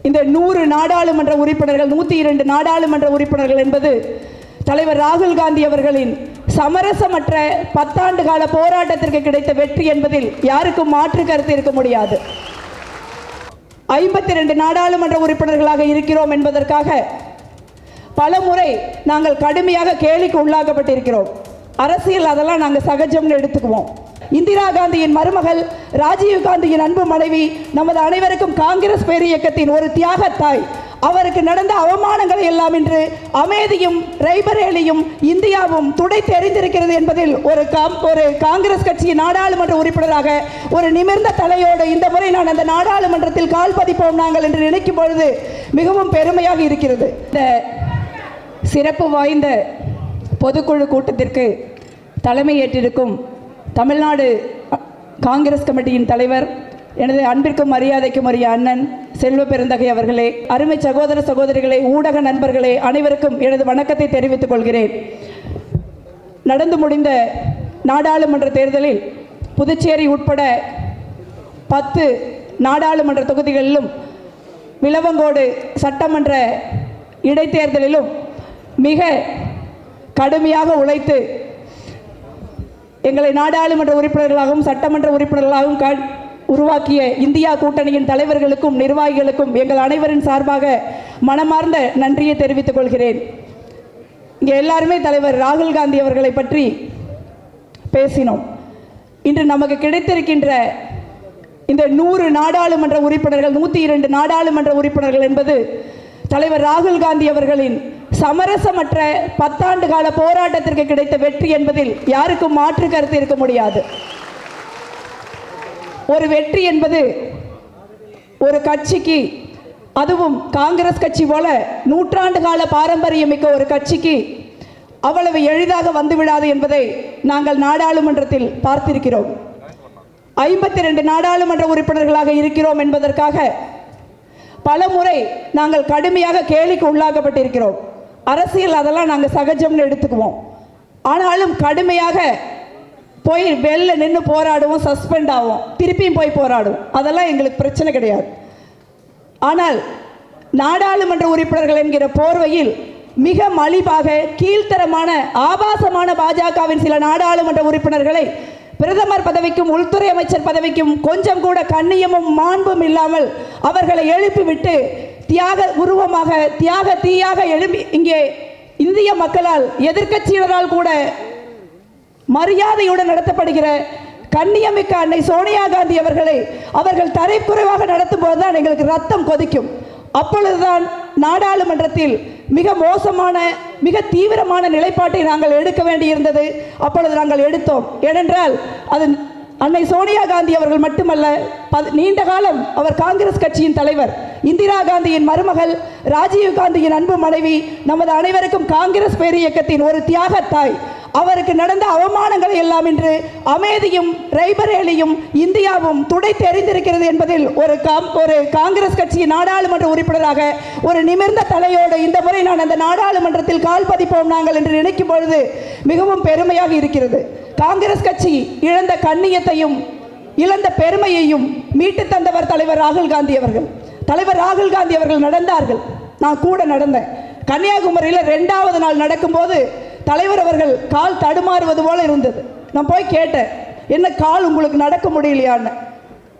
இந்த 100 நாடாளுமன்ற உறுப்பினர்கள் 102 நாடாளுமன்ற உறுப்பினர்கள் என்பது தலைவர் ராகுல் காந்தி அவர்களின் சமரசமற்ற 10 ஆண்டு கால போராட்டத்திற்கு கிடைத்த வெற்றி என்பதில் யாருக்கும் மாற்று கருத்து இருக்க முடியாது. 52 நாடாளுமன்ற உறுப்பினர்களாக இருக்கிறோம் என்பதற்காக பல முறை நாங்கள் கடுமையாக கேலிக்கு உள்ளாக்கப்பட்டிருக்கிறோம். அரசியல் அதெல்லாம் நாங்கள் சகஜம்னு எடுத்துக்குவோம். இந்திரா காந்தியின் மருமகள், ராஜீவ் காந்தியின் அன்பு மனைவி, நமது அனைவருக்கும் காங்கிரஸ் பேரியக்கத்தின் ஒரு தியாகத்தாய். அவருக்கு நடந்த அவமானங்களை எல்லாம் இன்று அமேதியும் ரைபரேலியும் இந்தியாவும் துடைத்து எறிந்திருக்கிறது என்பதில் ஒரு காங்கிரஸ் கட்சியின் நாடாளுமன்ற உறுப்பினராக ஒரு நிமிர்ந்த தலையோடு இந்த முறை நான் அந்த நாடாளுமன்றத்தில் கால் பதிப்போம் நாங்கள் என்று நினைக்கும் பொழுது மிகவும் பெருமையாக இருக்கிறது. இந்த சிறப்பு வாய்ந்த பொதுக்குழு கூட்டத்திற்கு தலைமை ஏற்றிருக்கும் தமிழ்நாடு காங்கிரஸ் கமிட்டியின் தலைவர், எனது அன்பிற்கும் மரியாதைக்கும் உரிய அண்ணன் செல்வ பெருந்தகை அவர்களே, அருமை சகோதர சகோதரிகளே, ஊடக நண்பர்களே, அனைவருக்கும் எனது வணக்கத்தை தெரிவித்துக் கொள்கிறேன். நடந்து முடிந்த நாடாளுமன்ற தேர்தலில் புதுச்சேரி உட்பட 10 நாடாளுமன்ற தொகுதிகளிலும் விளவங்கோடு சட்டமன்ற இடைத்தேர்தலிலும் மிக கடுமையாக உழைத்து எங்களை நாடாளுமன்ற உறுப்பினர்களாகவும் சட்டமன்ற உறுப்பினர்களாகவும் உருவாக்கிய இந்தியா கூட்டணியின் தலைவர்களுக்கும் நிர்வாகிகளுக்கும் எங்கள் அனைவரின் சார்பாக மனமார்ந்த நன்றியை தெரிவித்துக் கொள்கிறேன். இங்கே எல்லாருமே தலைவர் ராகுல் காந்தி அவர்களை பற்றி பேசினோம். இன்று நமக்கு கிடைத்திருக்கின்ற இந்த 100 நாடாளுமன்ற உறுப்பினர்கள் 102 நாடாளுமன்ற உறுப்பினர்கள் என்பது தலைவர் ராகுல் காந்தி அவர்களின் சமரசமற்ற 10 ஆண்டு கால போராட்டத்திற்கு கிடைத்த வெற்றி என்பதில் யாருக்கும் மாற்று கருத்து இருக்க முடியாது. ஒரு வெற்றி என்பது ஒரு கட்சிக்கு, அதுவும் காங்கிரஸ் கட்சி போல நூற்றாண்டு கால பாரம்பரியமிக்க ஒரு கட்சிக்கு அவ்வளவு எளிதாக வந்துவிடாது என்பதை நாங்கள் நாடாளுமன்றத்தில் பார்த்திருக்கிறோம். 52 நாடாளுமன்ற உறுப்பினர்களாக இருக்கிறோம் என்பதற்காக பல முறை நாங்கள் கடுமையாக கேலிக்கு உள்ளாக்கப்பட்டிருக்கிறோம். அரசியல் அதெல்லாம் நாங்கள் சகஜம்னு எடுத்துக்குவோம். ஆனாலும் கடுமையாக போய் வெளில நின்று போராடுவோம், சஸ்பெண்ட் ஆகும், திருப்பியும் போய் போராடுவோம். அதெல்லாம் எங்களுக்கு பிரச்சனை கிடையாது. ஆனால் நாடாளுமன்ற உறுப்பினர்கள் என்கிற போர்வையில் மிக மலிவாக கீழ்த்தரமான ஆபாசமான பாஜகவின் சில நாடாளுமன்ற உறுப்பினர்களை பிரதமர் பதவிக்கும் உள்துறை அமைச்சர் பதவிக்கும் கொஞ்சம் கூட கண்ணியமும் மாண்பும் இல்லாமல் அவர்களை எழுப்பிவிட்டு தியாக உருவமாக தியாக தீயாக எழுப்பி இங்கே இந்திய மக்களால் எதிர்க்கட்சியினரால் கூட மரியாதையுடன் நடத்தப்படுகிற கண்ணியமிக்க அன்னை சோனியா காந்தி அவர்களை அவர்கள் தரைக்குறைவாக நடத்தும் போதுதான் எங்களுக்கு ரத்தம் கொதிக்கும். அப்பொழுதுதான் நாடாளுமன்றத்தில் மிக மோசமான மிக தீவிரமான நிலைப்பாட்டை நாங்கள் எடுக்க வேண்டியிருந்தது. அப்பொழுது நாங்கள் எடுத்தோம். ஏனென்றால் அது அன்னை சோனியா காந்தி அவர்கள் மட்டுமல்ல, நீண்ட காலம் அவர் காங்கிரஸ் கட்சியின் தலைவர், இந்திரா காந்தியின் மருமகள், ராஜீவ் காந்தியின் அன்பு மனைவி, நமது அனைவருக்கும் காங்கிரஸ் பேரியக்கத்தின் ஒரு தியாகத்தாய். அவருக்கு நடந்த அவமானங்களை எல்லாம் இன்று அமேதியும் ரைபரேலியும் இந்தியாவும் துடைத்து எறிந்திருக்கிறது என்பதில் ஒரு காங்கிரஸ் கட்சியின் நாடாளுமன்ற உறுப்பினராக ஒரு நிமிர்ந்த தலையோடு இந்த முறை நான் அந்த நாடாளுமன்றத்தில் கால் பதிப்போம் நாங்கள் என்று நினைக்கும் பொழுது மிகவும் பெருமையாக இருக்கிறது. காங்கிரஸ் கட்சி இழந்த கண்ணியத்தையும் இழந்த பெருமையையும் மீட்டு தந்தவர் தலைவர் ராகுல் காந்தி அவர்கள். தலைவர் ராகுல் காந்தி அவர்கள் நடந்தார்கள். நான் கூட நடந்தேன். கன்னியாகுமரியில் 2வது நாள் நடக்கும்போது தலைவர் அவர்கள் கால் தடுமாறுவது போல இருந்தது. நான் போய் கேட்டேன், என்ன கால் உங்களுக்கு நடக்க முடியலையான்னு.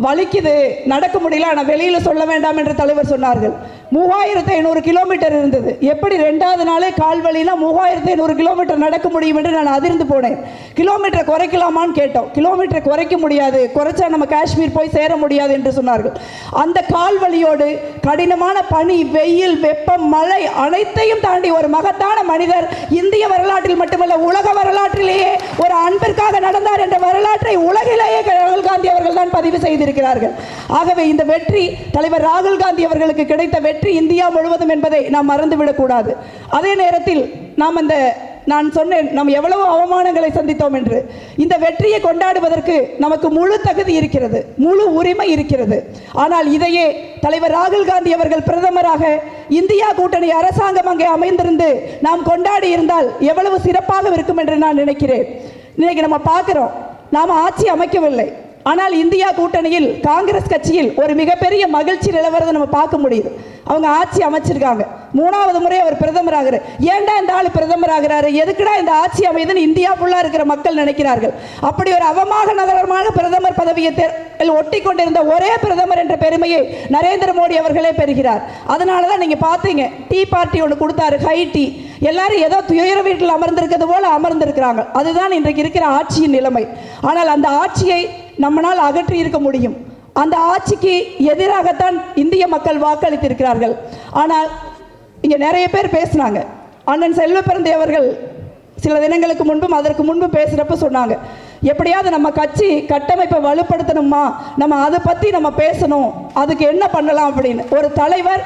வலிக்குது, நடக்க முடியல, ஆனால் வெளியில் சொல்ல வேண்டாம் என்று தலைவர் சொன்னார்கள். 3500 கிலோமீட்டர் இருந்தது. எப்படி 2வது நாளே கால் வலினா 3500 கிலோமீட்டர் நடக்க முடியும் என்று நான் அதிர்ந்து போனேன். கிலோமீட்டரை குறைக்கலாமான்னு கேட்டோம். கிலோமீட்டரை குறைக்க முடியாது, குறைச்சா நம்ம காஷ்மீர் போய் சேர முடியாது என்று சொன்னார்கள். அந்த கால் வலியோடு கடினமான பனி, வெயில், வெப்பம், மழை அனைத்தையும் தாண்டி ஒரு மகத்தான மனிதர் இந்திய வரலாற்றில் மட்டுமல்ல உலக வரலாற்றிலேயே ஒரு அன்பிற்காக நடந்தார் என்ற வரலாற்றை உலகிலேயே ராகுல் காந்தி அவர்கள் தான் பதிவு செய்திருக்கிறார்கள். ஆகவே இந்த வெற்றி தலைவர் ராகுல் காந்தி அவர்களுக்கு கிடைத்த வெற்றி இந்தியா முழுவதும் என்பதை நாம் மறந்துவிடக்கூடாது. அதே நேரத்தில் நான் சொன்னேன், நாம் எவ்வளவு அவமானங்களை சந்தித்தோம் என்று. இந்த வெற்றியை கொண்டாடுவதற்கு நமக்கு முழு தகுதி இருக்கிறது, முழு உரிமை இருக்கிறது. ஆனால் இதையே தலைவர் ராகுல் காந்தி அவர்கள் பிரதமராக இந்தியா கூட்டணி அரசாங்கம் அங்கே அமைந்திருந்து நாம் கொண்டாடி இருந்தால் எவ்வளவு சிறப்பாக இருக்கும் என்று நான் நினைக்கிறேன். இன்னைக்கு நம்ம பார்க்கிறோம், நாம் ஆட்சி அமைக்கவில்லை, ஆனால் இந்தியா கூட்டணியில் காங்கிரஸ் கட்சியில் ஒரு மிகப்பெரிய மகிழ்ச்சி நிலவரதை நம்ம பார்க்க முடியுது. அவங்க ஆட்சி அமைச்சிருக்காங்க, 3வது முறை அவர் பிரதமர் ஆகிறார். ஏன்டா இந்த ஆள் பிரதமர் ஆகிறாரு, எதுக்குடா இந்த ஆட்சி அமைதுன்னு இந்தியா ஃபுல்லா இருக்கிற மக்கள் நினைக்கிறார்கள். அப்படி ஒரு அவமானகரமான பிரதமர் பதவியை ஒட்டி கொண்டிருந்த ஒரே பிரதமர் என்ற பெருமையை நரேந்திர மோடி அவர்களே பெறுகிறார். அதனால தான் நீங்க பார்த்தீங்க, டீ பார்ட்டி ஒன்று கொடுத்தாரு, ஹை டீ. எல்லாரும் ஏதோ துயர வீட்டில் அமர்ந்திருக்கிறது போல அமர்ந்திருக்கிறாங்க. அதுதான் இன்றைக்கு இருக்கிற ஆட்சியின் நிலைமை. ஆனால் அந்த ஆட்சியை நம்மளால் அகற்றி இருக்க முடியும். அந்த ஆட்சிக்கு எதிராகத்தான் இந்திய மக்கள் வாக்களித்திருக்கிறார்கள். ஆனால் இங்கே நிறைய பேர் பேசினாங்க. அண்ணன் செல்வப்பிரந்தை அவர்கள் சில தினங்களுக்கு முன்பும் அதற்கு முன்பு பேசுகிறப்ப சொன்னாங்க, எப்படியாவது நம்ம கட்சி கட்டமைப்பை வலுப்படுத்தணுமா, நம்ம அதை பற்றி நம்ம பேசணும், அதுக்கு என்ன பண்ணலாம் அப்படின்னு. ஒரு தலைவர்,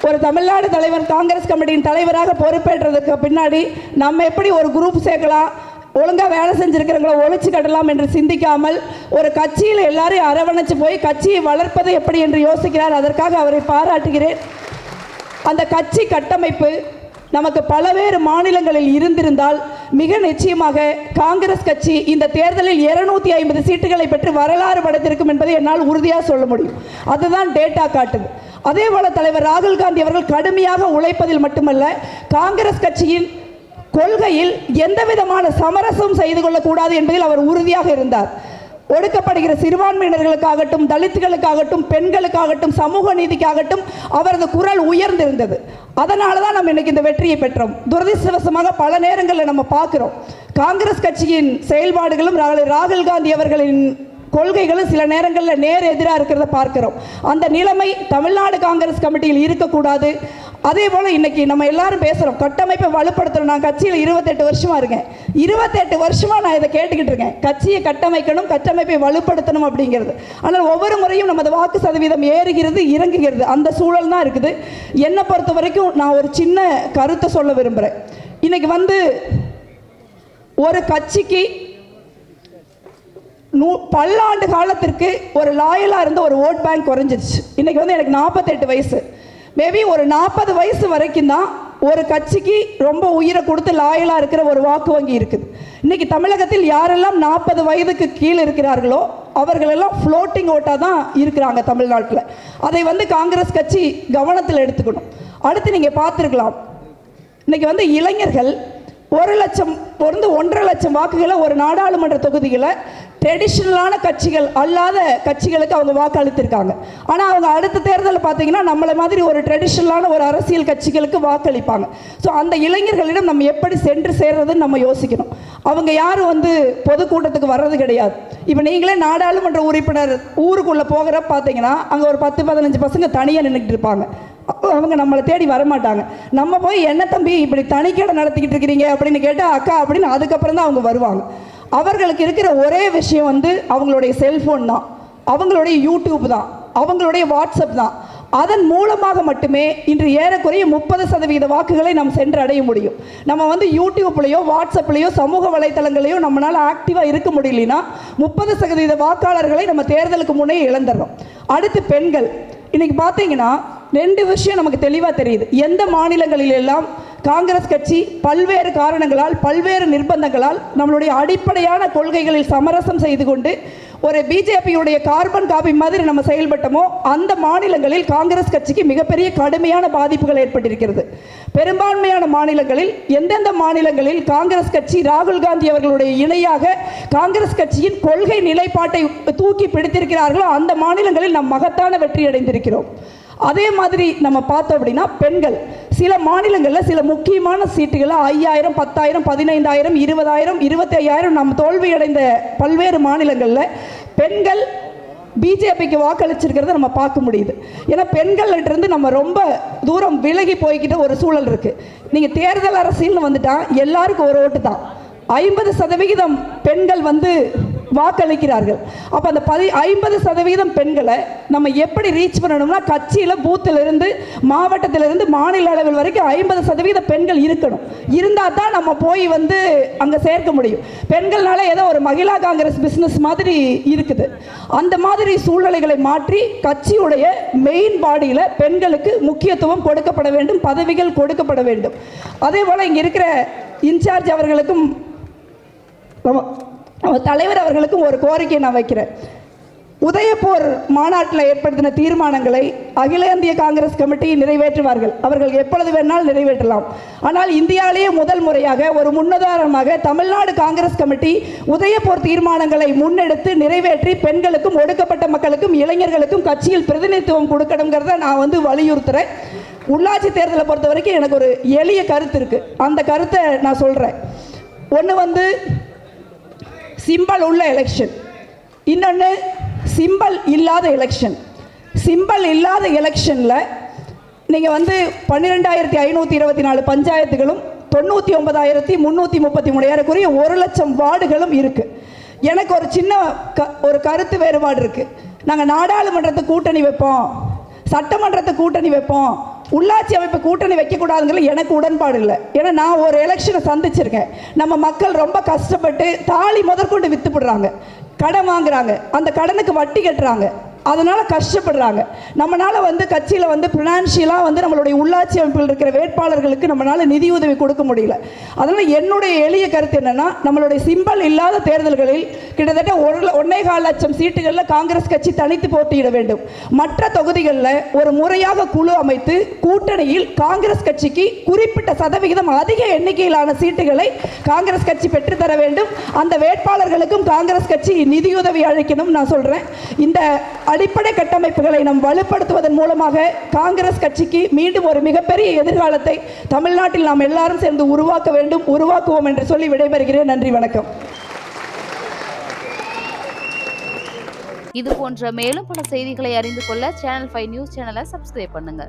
ஒரு தமிழ்நாடு தலைவர், காங்கிரஸ் கமிட்டியின் தலைவராக பொறுப்பேற்றதுக்கு பின்னாடி நம்ம எப்படி ஒரு குரூப் சேர்க்கலாம், ஒழுங்காக வேலை செஞ்சுருக்கிறவங்களை ஒழிச்சு கட்டலாம் என்று சிந்திக்காமல் ஒரு கட்சியில் எல்லாரையும் அரவணைச்சு போய் கட்சியை வளர்ப்பது எப்படி என்று யோசிக்கிறார். அதற்காக அவரை பாராட்டுகிறேன். அந்த கட்சி கட்டமைப்பு நமக்கு பல்வேறு மாநிலங்களில் இருந்திருந்தால் மிக நிச்சயமாக காங்கிரஸ் கட்சி இந்த தேர்தலில் 250 சீட்டுகளை பெற்று வரலாறு படைத்திருக்கும் என்பதை என்னால் உறுதியாக சொல்ல முடியும். அதுதான் டேட்டா காட்டுது. அதே போல தலைவர் ராகுல் காந்தி அவர்கள் கடுமையாக உழைப்பதில் மட்டுமல்ல, காங்கிரஸ் கட்சியின் கொள்கையில் எந்த விதமான சமரசம் செய்து கொள்ளக்கூடாது என்பதில் அவர் உறுதியாக இருந்தார். ஒடுக்கப்படுகிற சிறுபான்மையினர்களுக்காகட்டும், தலித்துகளுக்காகட்டும், பெண்களுக்காகட்டும், சமூக நீதிக்காகட்டும் அவரது குரல் உயர்ந்திருந்தது. அதனால தான் நம்ம இன்னைக்கு இந்த வெற்றியை பெற்றோம். துரதிர்ஷ்டவசமாக பல நேரங்களில் நம்ம பார்க்கிறோம், காங்கிரஸ் கட்சியின் செயல்பாடுகளும் ராகுல் காந்தி அவர்களின் கொள்கைகளும் சில நேரங்களில் நேர் எதிராக இருக்கிறத பார்க்கிறோம். அந்த நிலைமை தமிழ்நாடு காங்கிரஸ் கமிட்டியில் இருக்கக்கூடாது. அதே போல் இன்னைக்கு நம்ம எல்லாரும் பேசுகிறோம், கட்டமைப்பை வலுப்படுத்தணும். நான் கட்சியில் 28 வருஷமாக இருக்கேன். 28 வருஷமாக நான் இதை கேட்டுக்கிட்டு இருக்கேன், கட்சியை கட்டமைக்கணும், கட்டமைப்பை வலுப்படுத்தணும் அப்படிங்கிறது. ஆனால் ஒவ்வொரு முறையும் நமது வாக்கு சதவீதம் ஏறுகிறது, இறங்குகிறது, அந்த சூழல் தான் இருக்குது. என்னை பொறுத்த வரைக்கும் நான் ஒரு சின்ன கருத்தை சொல்ல விரும்புகிறேன். இன்னைக்கு ஒரு கட்சிக்கு பல்லாண்டு காலத்திற்கு ஒரு லாயலாக இருந்த ஒரு ஓட் பேங்க் குறைஞ்சிருச்சு. இன்னைக்கு எனக்கு 48 வயசு. மேபி ஒரு 40 வயசு வரைக்கும் தான் ஒரு கட்சிக்கு ரொம்ப உயிரை கொடுத்து லாயலாக இருக்கிற ஒரு வாக்கு வங்கி இருக்குது. இன்னைக்கு தமிழகத்தில் யாரெல்லாம் 40 வயதுக்கு கீழே இருக்கிறார்களோ அவர்களெல்லாம் ஃப்ளோட்டிங் ஓட்டாக தான் இருக்கிறாங்க தமிழ்நாட்டில். அதை காங்கிரஸ் கட்சி கவனத்தில் எடுத்துக்கணும். அடுத்து நீங்கள் பார்த்துருக்கலாம், இன்னைக்கு இளைஞர்கள் 1 லட்சம் 1.5 லட்சம் வாக்குகளை ஒரு நாடாளுமன்ற தொகுதிகளை ட்ரெடிஷ்னலான கட்சிகள் அல்லாத கட்சிகளுக்கு அவங்க வாக்களித்திருக்காங்க. ஆனால் அவங்க அடுத்த தேர்தலில் பார்த்தீங்கன்னா நம்மளை மாதிரி ஒரு ட்ரெடிஷ்னலான ஒரு அரசியல் கட்சிகளுக்கு வாக்களிப்பாங்க. ஸோ அந்த இளைஞர்களிடம் நம்ம எப்படி சென்று சேர்றதுன்னு நம்ம யோசிக்கணும். அவங்க யாரும் பொதுக்கூட்டத்துக்கு வர்றது கிடையாது. இப்போ நீங்களே நாடாளுமன்ற உறுப்பினர் ஊருக்குள்ளே போகிற பார்த்தீங்கன்னா அங்கே ஒரு 10-15 பசங்க தனியாக நின்றுக்கிட்டு இருப்பாங்க. அவங்க நம்மளை தேடி வரமாட்டாங்க. நம்ம போய் என்ன தம்பி இப்படி தனிக்கடை நடத்திக்கிட்டு இருக்கிறீங்க அப்படின்னு கேட்டால் அக்கா அப்படின்னு அதுக்கப்புறம் தான் அவங்க வருவாங்க. அவர்களுக்கு இருக்கிற ஒரே விஷயம் அவங்களுடைய செல்ஃபோன் தான், அவங்களுடைய யூடியூப் தான், அவங்களுடைய வாட்ஸ்அப் தான். அதன் மூலமாக மட்டுமே இன்று ஏறக்குறைய 30% வாக்குகளை நாம் சென்று அடைய முடியும். நம்ம யூடியூப்லேயோ வாட்ஸ்அப்லேயோ சமூக வலைத்தளங்களையோ நம்மளால் ஆக்டிவாக இருக்க முடியலனா 30% வாக்காளர்களை நம்ம தேர்தலுக்கு முன்னே இழந்துடுறோம். அடுத்து பெண்கள். இன்னைக்கு பார்த்தீங்கன்னா 2 விஷயம் நமக்கு தெளிவாக தெரியுது. எந்த மாநிலங்களில் எல்லாம் காங்கிரஸ் கட்சி பல்வேறு காரணங்களால், பல்வேறு நிர்பந்தங்களால் நம்மளுடைய அடிப்படையான கொள்கைகளில் சமரசம் செய்து கொண்டு ஒரு பிஜேபியுடைய கார்பன் காப்பி மாதிரி நம்ம செயல்பட்டோமோ அந்த மாநிலங்களில் காங்கிரஸ் கட்சிக்கு மிகப்பெரிய கடுமையான பாதிப்புகள் ஏற்பட்டிருக்கிறது. பெரும்பான்மையான மாநிலங்களில் எந்தெந்த மாநிலங்களில் காங்கிரஸ் கட்சி ராகுல் காந்தி அவர்களுடைய இணையாக காங்கிரஸ் கட்சியின் கொள்கை நிலைப்பாட்டை தூக்கி பிடித்திருக்கிறார்களோ அந்த மாநிலங்களில் நாம் மகத்தான வெற்றி அடைந்திருக்கிறோம். அதே மாதிரி நம்ம பார்த்தோம் அப்படின்னா பெண்கள் சில மாநிலங்களில் சில முக்கியமான சீட்டுகளை 5000, 10,000, 15,000, 20,000, 25,000 நம்ம தோல்வியடைந்த பல்வேறு மாநிலங்களில் பெண்கள் பிஜேபிக்கு வாக்களிச்சிருக்கிறத நம்ம பார்க்க முடியுது. ஏன்னா பெண்கள்கிட்ட நம்ம ரொம்ப தூரம் விலகி போய்கிட்ட ஒரு சூழல் இருக்குது. நீங்கள் தேர்தல் அரசியல்னு வந்துட்டா எல்லாருக்கும் ஒரு ஓட்டு தான். 50% பெண்கள் வாக்களிக்கிறார்கள். அப்போ அந்த 50% பெண்களை நம்ம எப்படி ரீச் பண்ணணும்னா கட்சியில் பூத்திலிருந்து மாவட்டத்திலிருந்து மாநில அளவில் வரைக்கும் 50% பெண்கள் இருக்கணும். இருந்தால் தான் நம்ம போய் அங்கே சேர்க்க முடியும். பெண்கள்னால ஏதோ ஒரு மகிழா காங்கிரஸ் பிஸ்னஸ் மாதிரி இருக்குது. அந்த மாதிரி சூழ்நிலைகளை மாற்றி கட்சியுடைய மெயின் பாடியில் பெண்களுக்கு முக்கியத்துவம் கொடுக்கப்பட வேண்டும், பதவிகள் கொடுக்கப்பட வேண்டும். அதே போல் இங்கே இருக்கிற இன்சார்ஜ் அவர்களுக்கும் தலைவர் அவர்களுக்கும் ஒரு கோரிக்கை நான் வைக்கிறேன். உதயபூர் மாநாட்டில் ஏற்படுத்தின தீர்மானங்களை அகில இந்திய காங்கிரஸ் கமிட்டி நிறைவேற்றுவார்கள். அவர்கள் எப்பொழுது வேணாலும் நிறைவேற்றலாம். ஆனால் இந்தியாவிலேயே முதல் முறையாக ஒரு முன்னுதாரணமாக தமிழ்நாடு காங்கிரஸ் கமிட்டி உதயபூர் தீர்மானங்களை முன்னெடுத்து நிறைவேற்றி பெண்களுக்கும் ஒடுக்கப்பட்ட மக்களுக்கும் இளைஞர்களுக்கும் கட்சியில் பிரதிநிதித்துவம் கொடுக்கணுங்கிறத நான் வலியுறுத்துறேன். உள்ளாட்சி தேர்தலை பொறுத்த வரைக்கும் எனக்கு ஒரு எளிய கருத்து இருக்குது. அந்த கருத்தை நான் சொல்கிறேன். ஒன்று சிம்பல் உள்ள எலெக்ஷன், இன்னொன்று சிம்பல் இல்லாத எலெக்ஷன். சிம்பல் இல்லாத எலெக்ஷனில் நீங்கள் 12,524 பஞ்சாயத்துகளும் 99,333 ஏறக்குறைய 1,00,000 வார்டுகளும் இருக்குது. எனக்கு ஒரு சின்ன ஒரு கருத்து வேறுபாடு இருக்குது. நாங்கள் நாடாளுமன்றத்தை கூட்டணி வைப்போம், சட்டமன்றத்தை கூட்டணி வைப்போம், உள்ளாட்சி அமைப்பு கூட்டணி வைக்கக்கூடாதுங்கிறது எனக்கு உடன்பாடு இல்லை. ஏன்னா நான் ஒரு எலெக்ஷனை சந்திச்சிருக்கேன். நம்ம மக்கள் ரொம்ப கஷ்டப்பட்டு தாலி முதற்கொண்டு விற்றுப்படுறாங்க, கடன் வாங்குறாங்க, அந்த கடனுக்கு வட்டி கட்டுறாங்க, அதனால் கஷ்டப்படுறாங்க. நம்மளால் கட்சியில் ஃபினான்ஷியலாக நம்மளுடைய உள்ளாட்சி அமைப்பில் இருக்கிற வேட்பாளர்களுக்கு நம்மளால் நிதி உதவி கொடுக்க முடியல. அதனால் என்னுடைய எளிய கருத்து என்னென்னா, நம்மளுடைய சிம்பல் இல்லாத தேர்தல்களில் கிட்டத்தட்ட 1.25 லட்சம் சீட்டுகளில் காங்கிரஸ் கட்சி தனித்து போட்டியிட வேண்டும். மற்ற தொகுதிகளில் ஒரு முறையாக குழு அமைத்து கூட்டணியில் காங்கிரஸ் கட்சிக்கு குறிப்பிட்ட சதவிகிதம் அதிக எண்ணிக்கையிலான சீட்டுகளை காங்கிரஸ் கட்சி பெற்றுத்தர வேண்டும். அந்த வேட்பாளர்களுக்கும் காங்கிரஸ் கட்சி நிதியுதவி அளிக்கணும் நான் சொல்கிறேன். இந்த அடிப்படை கட்டமைப்புகளை நாம் வலுப்படுத்துவதன் மூலமாக காங்கிரஸ் கட்சிக்கு மீண்டும் ஒரு மிகப்பெரிய எதிர்காலத்தை தமிழ்நாட்டில் நாம் எல்லாரும் சேர்ந்து உருவாக்குவோம் என்று சொல்லி விடைபெறுகிறேன். நன்றி, வணக்கம். இது போன்ற மேலும் பல செய்திகளை அறிந்து கொள்ள சேனல் 5 நியூஸ் சேனலை சப்ஸ்கிரைப் பண்ணுங்க.